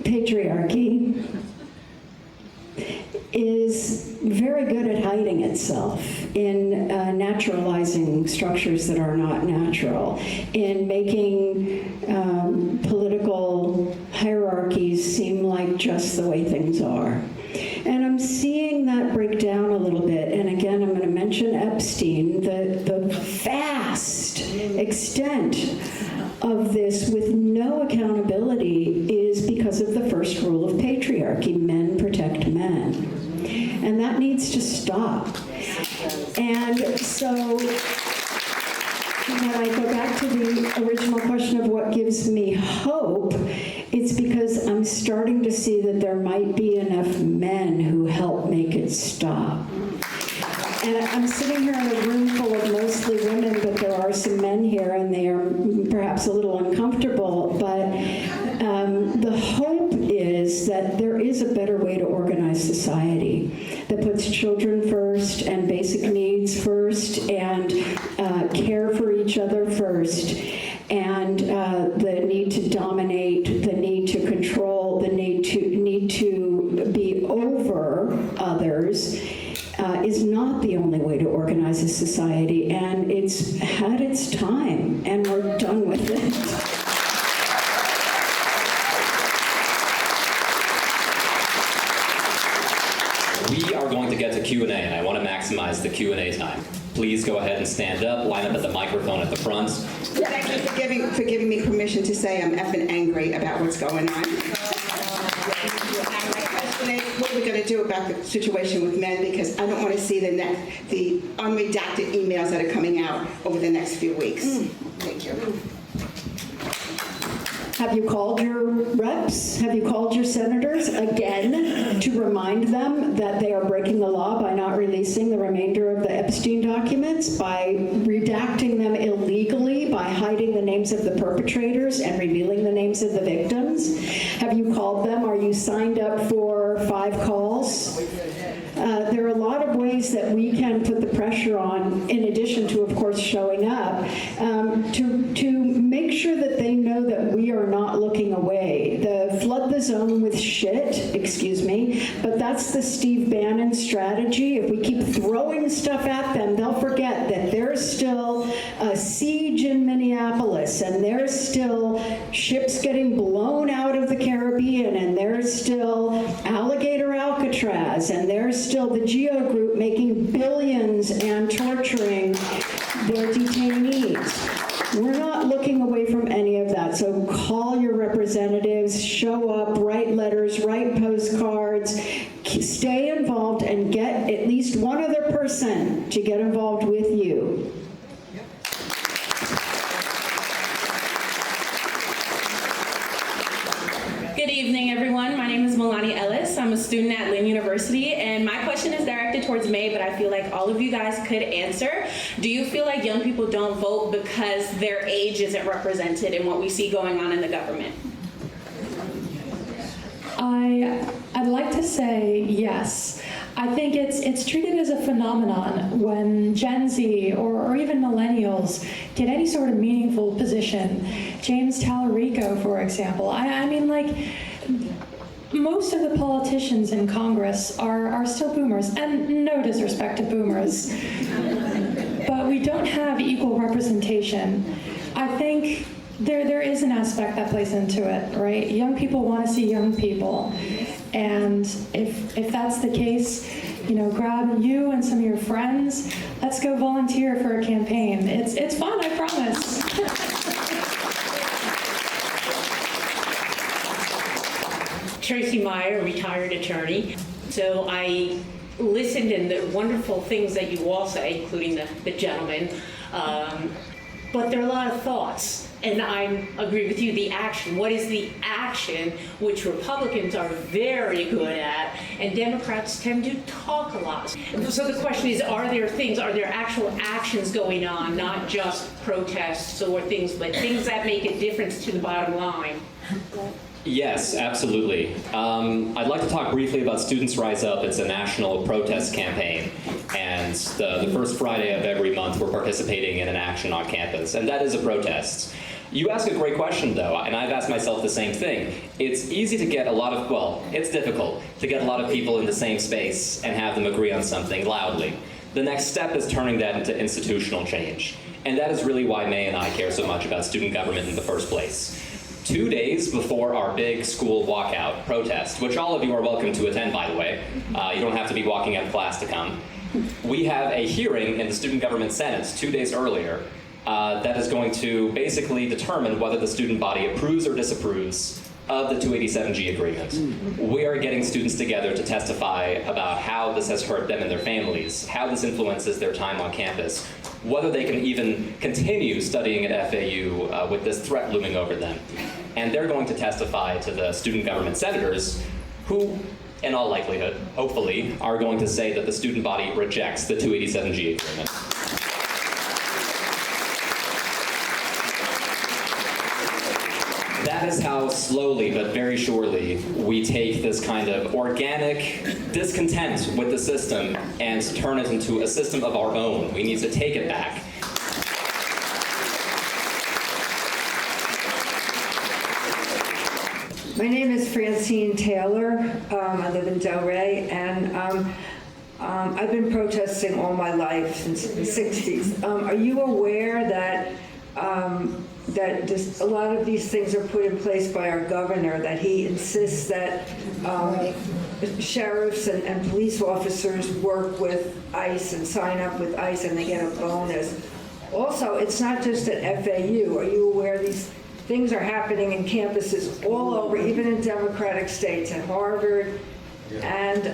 patriarchy is very good at hiding itself in naturalizing structures that are not natural, in making political hierarchies seem like just the way things are. And I'm seeing that break down a little bit. And again, I'm going to mention Epstein, the vast extent of this with no accountability is because of the first rule of patriarchy: men protect men. And that needs to stop. And so when I go back to the original question of what gives me hope, it's because I'm starting to see that there might be enough men who help make it stop. And I'm sitting here in a room full of mostly women, but there are some men here, and they are perhaps a little uncomfortable. But the hope is that there is a better way to organize society that puts children first and basic needs first and care for each other first, and the need to dominate, the need to control, the need to be over others is not the only way to organize a society, and it's had its time, and we're done with it. We are going to get to Q&A, and I want to maximize the Q&A time. Please go ahead and stand up, line up at the microphone at the front. Thank you for giving me permission to say I'm effing angry about what's going on. And my question is, what are we going to do about the situation with men? Because I don't want to see the unredacted emails that are coming out over the next few weeks. Thank you. Have you called your reps? Have you called your senators again to remind them that they are breaking the law by not releasing the remainder of the Epstein documents, by redacting them illegally, by hiding the names of the perpetrators and revealing the names of the victims? Have you called them? Are you signed up for 5 calls? There are a lot of ways that we can put the pressure on, in addition to, of course, showing up, to make sure that they know that we are not looking away. The flood the zone with shit, excuse me, but that's the Steve Bannon strategy. If we keep throwing stuff at them, they'll forget that there's still a siege in Minneapolis, and there's still ships getting blown out of the Caribbean, and there's still Alligator Alcatraz, and there's still the Geo Group making billions and torturing their detainees. We're not looking away from any of that. So call your representatives, show up, write letters, write postcards, stay involved, and get at least one other person to get involved with you. Good evening, everyone. My name is Milani Ellis. I'm a student at Lynn University, and my question is directed towards May, but I feel like all of you guys could answer. Do you feel like young people don't vote because their age isn't represented in what we see going on in the government? I'd like to say yes. I think it's treated as a phenomenon when Gen Z or even millennials get any sort of meaningful position. James Tallarico, for example. I mean, like, most of the politicians in Congress are still boomers, and no disrespect to boomers, but we don't have equal representation. I think there is an aspect that plays into it, right? Young people want to see young people. And if that's the case, grab you and some of your friends. Let's go volunteer for a campaign. It's fun, I promise. Tracy Meyer, retired attorney. So I listened and the wonderful things that you all say, including the gentleman, but there are a lot of thoughts. And I agree with you, the action. What is the action, which Republicans are very good at, and Democrats tend to talk a lot. So the question is, are there actual actions going on, not just protests or things, but things that make a difference to the bottom line? Yes, absolutely. I'd like to talk briefly about Students Rise Up. It's a national protest campaign, and the first Friday of every month we're participating in an action on campus, and that is a protest. You ask a great question, though, and I've asked myself the same thing. It's easy to get it's difficult to get a lot of people in the same space and have them agree on something loudly. The next step is turning that into institutional change, and that is really why May and I care so much about student government in the first place. 2 days before our big school walkout protest, which all of you are welcome to attend, by the way. You don't have to be walking out of class to come. We have a hearing in the Student Government Senate 2 days earlier that is going to basically determine whether the student body approves or disapproves of the 287G agreement. We are getting students together to testify about how this has hurt them and their families, how this influences their time on campus, whether they can even continue studying at FAU with this threat looming over them. And they're going to testify to the student government senators who, in all likelihood, hopefully, are going to say that the student body rejects the 287G agreement. That is how slowly but very surely we take this kind of organic discontent with the system and turn it into a system of our own. We need to take it back. My name is Francine Taylor. I live in Delray, and I've been protesting all my life since the 60s. Are you aware that a lot of these things are put in place by our governor, that he insists that sheriffs and police officers work with ICE and sign up with ICE and they get a bonus? Also, it's not just at FAU. Are you aware these things are happening in campuses all over, even in Democratic states, at Harvard, and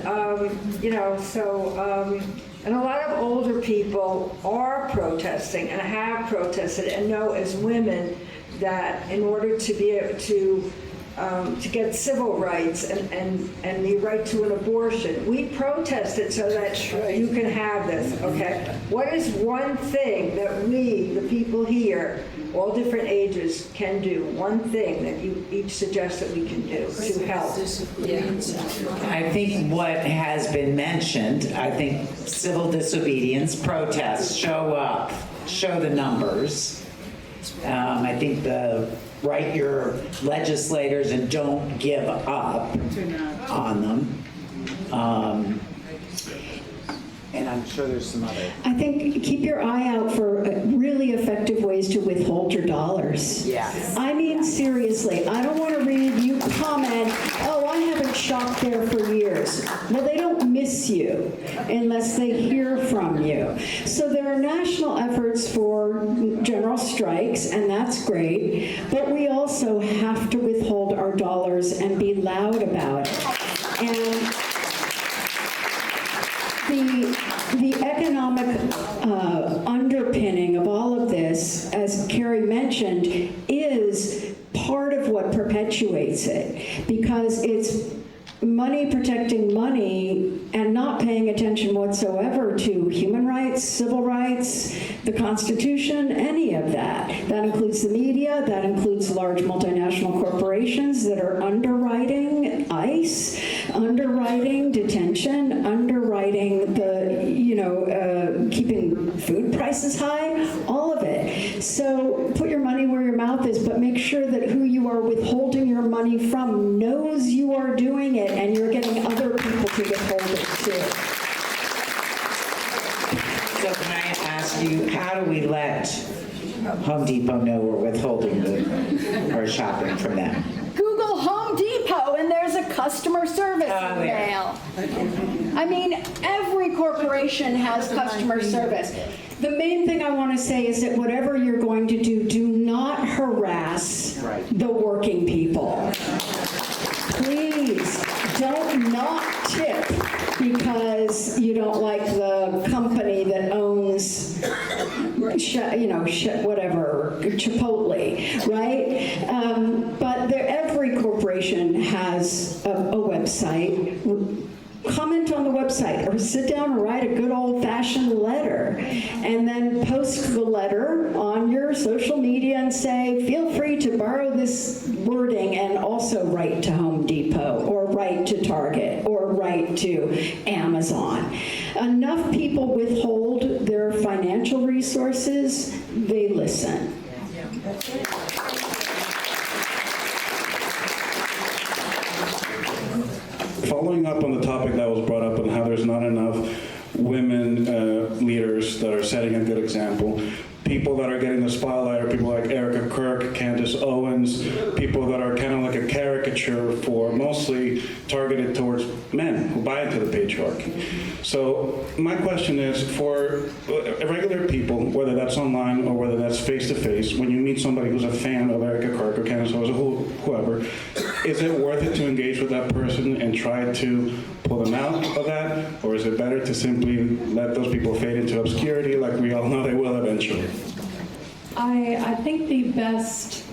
and a lot of older people are protesting and have protested and know as women that in order to be able to get civil rights and the right to an abortion, we protested so that you can have this, okay? What is one thing that we, the people here, all different ages, can do? One thing that you each suggest that we can do to help? I think what has been mentioned, I think civil disobedience, protests, show up, show the numbers. I think write your legislators and don't give up on them. And I'm sure there's some other. I think keep your eye out for really effective ways to withhold your dollars. Yes. I mean, seriously, I don't want to read you comment, oh, I haven't shopped there for years. Well, they don't miss you unless they hear from you. So there are national efforts for general strikes, and that's great, but we also have to withhold our dollars and be loud about it. And the economic underpinning of all of this, as Carey mentioned, is part of what perpetuates it, because it's money protecting money and not paying attention whatsoever to human rights, civil rights, the Constitution, any of that. That includes the media, that includes large multinational corporations that are underwriting ICE, underwriting detention, underwriting the, keeping food prices high, all of it. So put your money where your mouth is, but make sure that who you are withholding your money from knows you are doing it and you're getting other people to withhold it too. So can I ask you, how do we let Home Depot know we're withholding our shopping from them. Google Home Depot and there's a customer service email. I mean, every corporation has customer service. The main thing I want to say is that whatever you're going to do, do not harass the working people. Please don't not tip because you don't like the company that owns, whatever, Chipotle, right? But every corporation has a website. Comment on the website or sit down and write a good old-fashioned letter and then post the letter on your social media and say, feel free to borrow this wording and also write to Home Depot or write to Target or write to Amazon. Enough people withhold their financial resources, they listen. Following up on the topic that was brought up and how there's not enough women leaders that are setting a good example, people that are getting the spotlight are people like Erica Kirk, Candace Owens, people that are kind of like a caricature for mostly targeted towards men who buy into the patriarchy. So my question is for regular people, whether that's online or whether that's face-to-face, when you meet somebody who's a fan of Erica Kirk or Candace Owens or whoever, is it worth it to engage with that person and try to pull them out of that? Or is it better to simply let those people fade into obscurity like we all know they will eventually? I think the best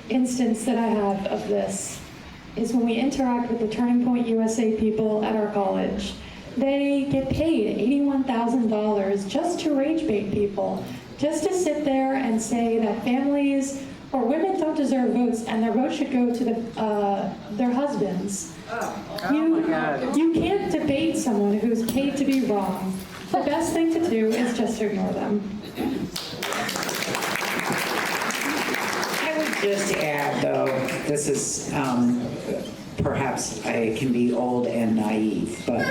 instance that I have of this is when we interact with the Turning Point USA people at our college. They get paid $81,000 just to rage bait people, just to sit there and say that families or women don't deserve votes and their vote should go to their husbands. You can't debate someone who's paid to be wrong. The best thing to do is just ignore them. I would just add, though, this is perhaps I can be old and naive, but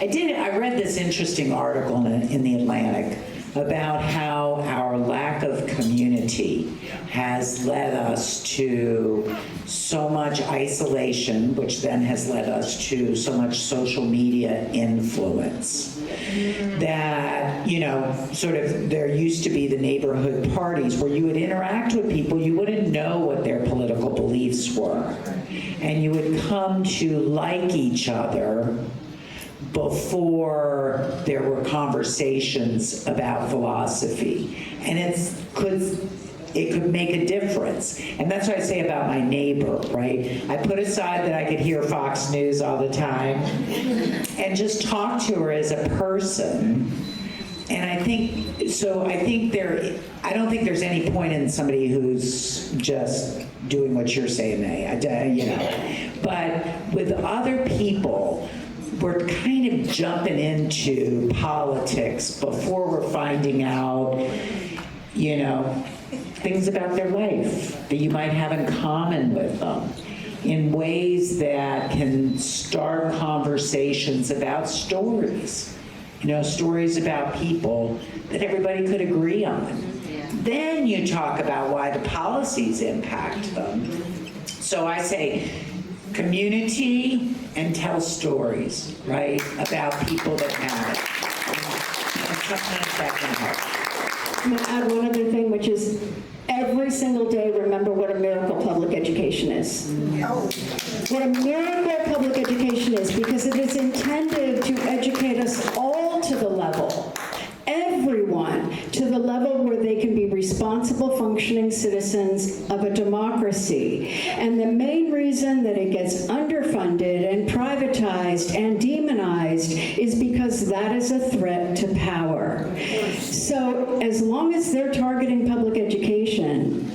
I read this interesting article in the Atlantic about how our lack of community has led us to so much isolation, which then has led us to so much social media influence. That, sort of there used to be the neighborhood parties where you would interact with people, you wouldn't know what their political beliefs were. And you would come to like each other before there were conversations about philosophy. And it could make a difference. And that's what I say about my neighbor, right? I put aside that I could hear Fox News all the time and just talk to her as a person. And I don't think there's any point in somebody who's just doing what you're saying, May, But with other people, we're kind of jumping into politics before we're finding out, things about their life that you might have in common with them in ways that can start conversations about stories, stories about people that everybody could agree on. Then you talk about why the policies impact them. So I say community and tell stories, right, about people that matter. And sometimes that can help. I'm going to add one other thing, which is every single day remember what a miracle public education is. What a miracle public education is, because it is intended to educate us all to the level, everyone, to the level where they can be responsible, functioning citizens of a democracy. And the main reason that it gets underfunded and privatized and demonized is because that is a threat to power. So as long as they're targeting public education,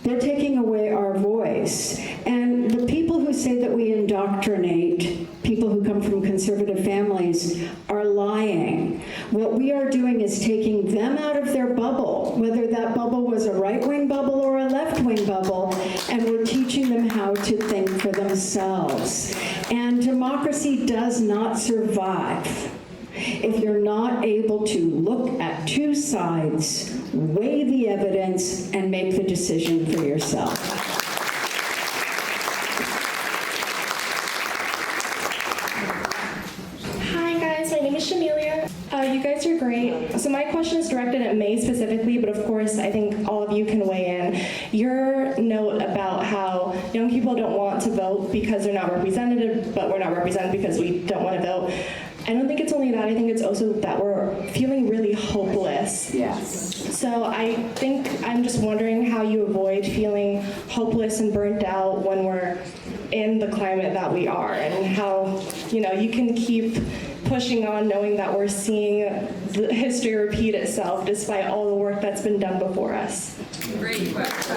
they're taking away our voice. And the people who say that we indoctrinate people who come from conservative families are lying. What we are doing is taking them out of their bubble, whether that bubble was a right-wing bubble or a left-wing bubble, and we're teaching them how to think for themselves. And democracy does not survive if you're not able to look at two sides, weigh the evidence, and make the decision for yourself. Hi guys, my name is Shamilia. You guys are great. So my question is directed at May specifically, but of course I think all of you can weigh in. Your note about how young people don't want to vote because they're not represented, but we're not represented because we don't want to vote. I don't think it's only that, I think it's also that we're feeling really hopeless. Yes. So I think I'm just wondering how you avoid feeling hopeless and burnt out when we're in the climate that we are, and how, you know, you can keep pushing on knowing that we're seeing the history repeat itself despite all the work that's been done before us. Great question.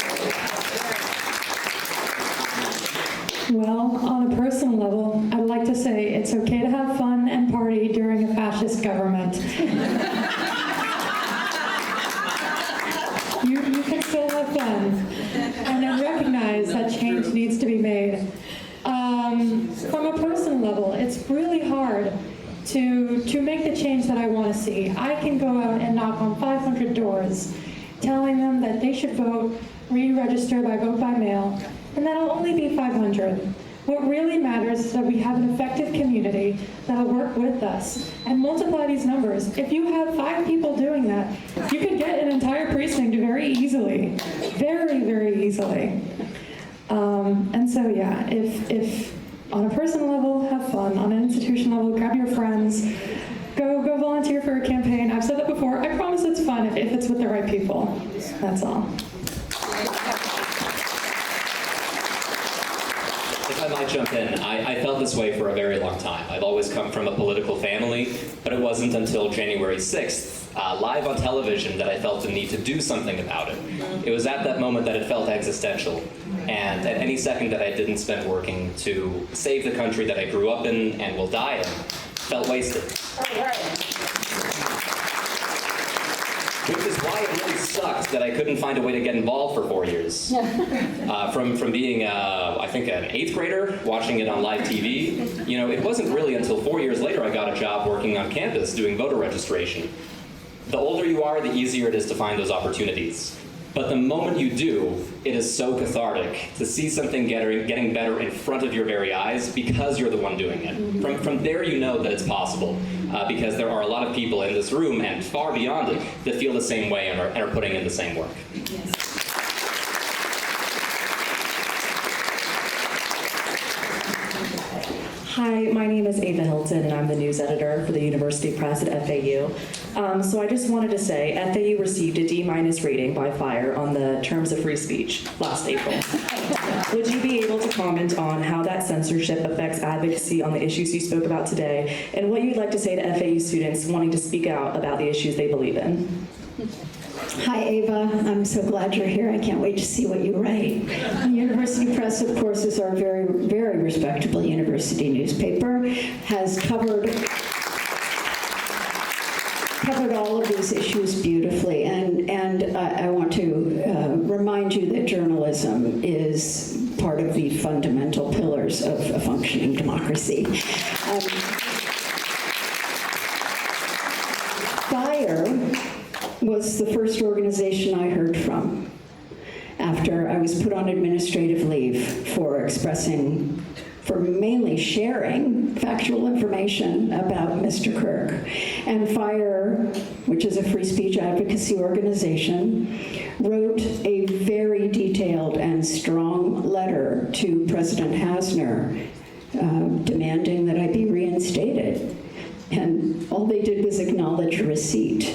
Well, on a personal level, I'd like to say it's okay to have fun and party during a fascist government. You can still have fun, and then recognize that change needs to be made. From a personal level, it's really hard to make the change that I want to see. I can go out and knock on 500 doors, telling them that they should vote, re-register by vote by mail, and that'll only be 500. What really matters is that we have an effective community that'll work with us and multiply these numbers. If you have 5 people doing that, you could get an entire precinct very easily, very, very easily. And so, yeah, if on a personal level, have fun. On an institutional level, grab your friends, go volunteer for a campaign. I've said that before. I promise it's fun if it's with the right people. That's all. If I might jump in, I felt this way for a very long time. I've always come from a political family, but it wasn't until January 6th, live on television, that I felt the need to do something about it. It was at that moment that it felt existential. And at any second that I didn't spend working to save the country that I grew up in and will die in, felt wasted. Which is why it really sucked that I couldn't find a way to get involved for 4 years. From being, I think, an 8th grader, watching it on live TV, you know, it wasn't really until 4 years later I got a job working on campus doing voter registration. The older you are, the easier it is to find those opportunities. But the moment you do, it is so cathartic to see something getting better in front of your very eyes because you're the one doing it. From there, you know that it's possible because there are a lot of people in this room and far beyond it that feel the same way and are putting in the same work. Yes. Hi, my name is Ava Hilton, and I'm the news editor for the University Press at FAU. So I just wanted to say, FAU received a D- rating by FIRE on the terms of free speech last April. Would you be able to comment on how that censorship affects advocacy on the issues you spoke about today, and what you'd like to say to FAU students wanting to speak out about the issues they believe in? Hi, Ava. I'm so glad you're here. I can't wait to see what you write. The University Press, of course, is our very, very respectable university newspaper, has covered all of these issues beautifully. And I want to remind you that journalism is part of the fundamental pillars of a functioning democracy. FIRE was the first organization I heard from after I was put on administrative leave for mainly sharing factual information about Mr. Kirk. And FIRE, which is a free speech advocacy organization, wrote a very detailed and strong letter to President Hasner demanding that I be reinstated. And all they did was acknowledge receipt.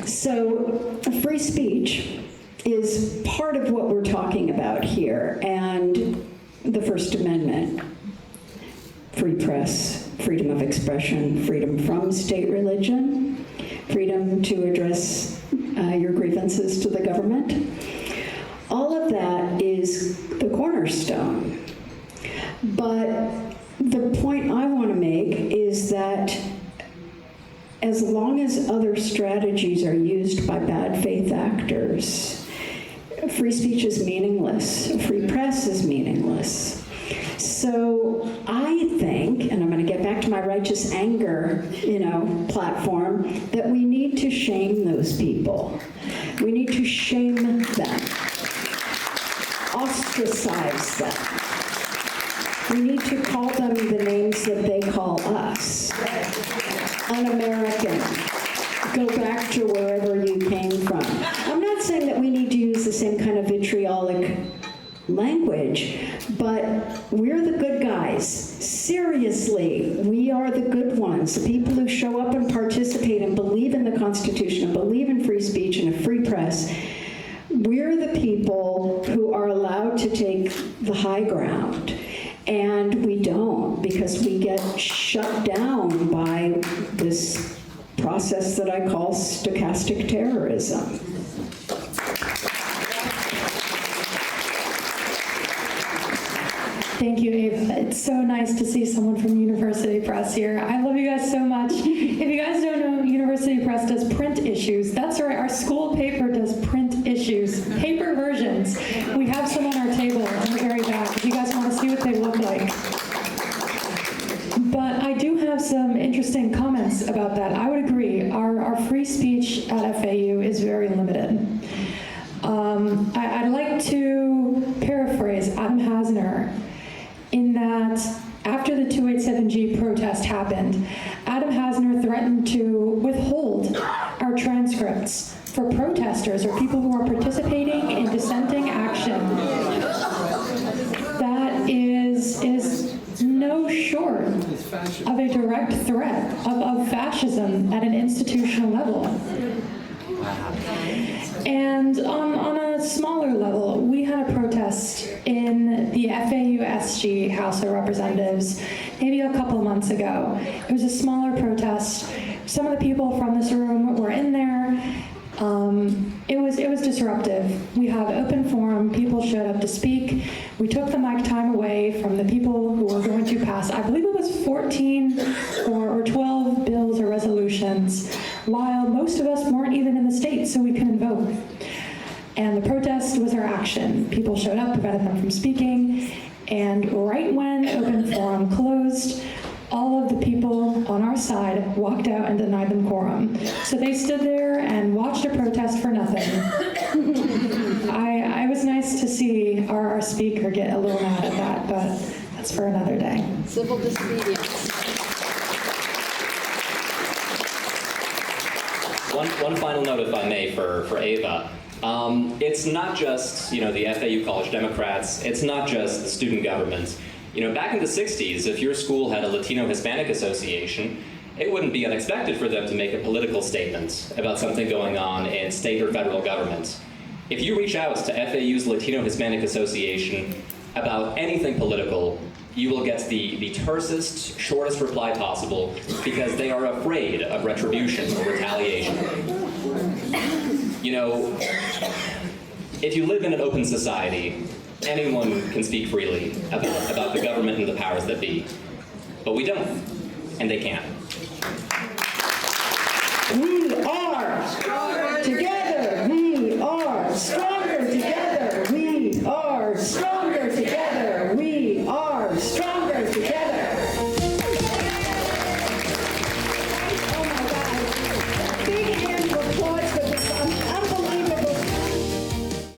So free speech is part of what we're talking about here, and the First Amendment, free press, freedom of expression, freedom from state religion, freedom to address your grievances to the government. All of that is the cornerstone. But the point I want to make is that as long as other strategies are used by bad faith actors, free speech is meaningless. Free press is meaningless. So I think, and I'm going to get back to my righteous anger, platform, that we need to shame those people. We need to shame them, ostracize them. We need to call them the names that they call us. Un-American. Go back to wherever you came from. I'm not saying that we need to use the same kind of vitriolic language, but we're the good guys. Seriously, we are the good ones, the people who show up and participate and believe in the Constitution and believe in free speech and a free press. We're the people who are allowed to take the high ground. And we don't, because we get shut down by this process that I call stochastic terrorism. Thank you, Ava. It's so nice to see someone from University Press here. I love you guys so much. If you guys don't know, University Press does print issues. That's right, our school paper does print issues, paper versions. We have some on our table in the very back if you guys want to see what they look like. But I do have some interesting comments about that. I would agree, our free speech at FAU is very limited. I'd like to paraphrase Adam Hasner in that after the 287G protest happened, Adam Hasner threatened to withhold our transcripts for protesters or people who are participating in dissenting action. That is no short of a direct threat of fascism at an institutional level. And on a smaller level, we had a protest in the FAU-SG House of Representatives maybe a couple of months ago. It was a smaller protest. Some of the people from this room were in there. It was disruptive. We had open forum. People showed up to speak. We took the mic time away from the people who were going to pass, I believe it was 14 or 12 bills or resolutions, while most of us weren't even in the state, so we couldn't vote. And the protest was our action. People showed up, prevented them from speaking, and right when open forum closed, all of the people on our side walked out and denied them quorum. So they stood there and watched a protest for nothing. I was nice to see our speaker get a little mad at that, but that's for another day. Civil disobedience. One final note, if I may, for Ava. It's not just, the FAU College Democrats. It's not just the student government. Back in the 60s, if your school had a Latino-Hispanic association, it wouldn't be unexpected for them to make a political statement about something going on in state or federal government. If you reach out to FAU's Latino-Hispanic Association about anything political, you will get the tersest, shortest reply possible because they are afraid of retribution or retaliation. If you live in an open society, anyone can speak freely about the government and the powers that be. But we don't, and they can't. We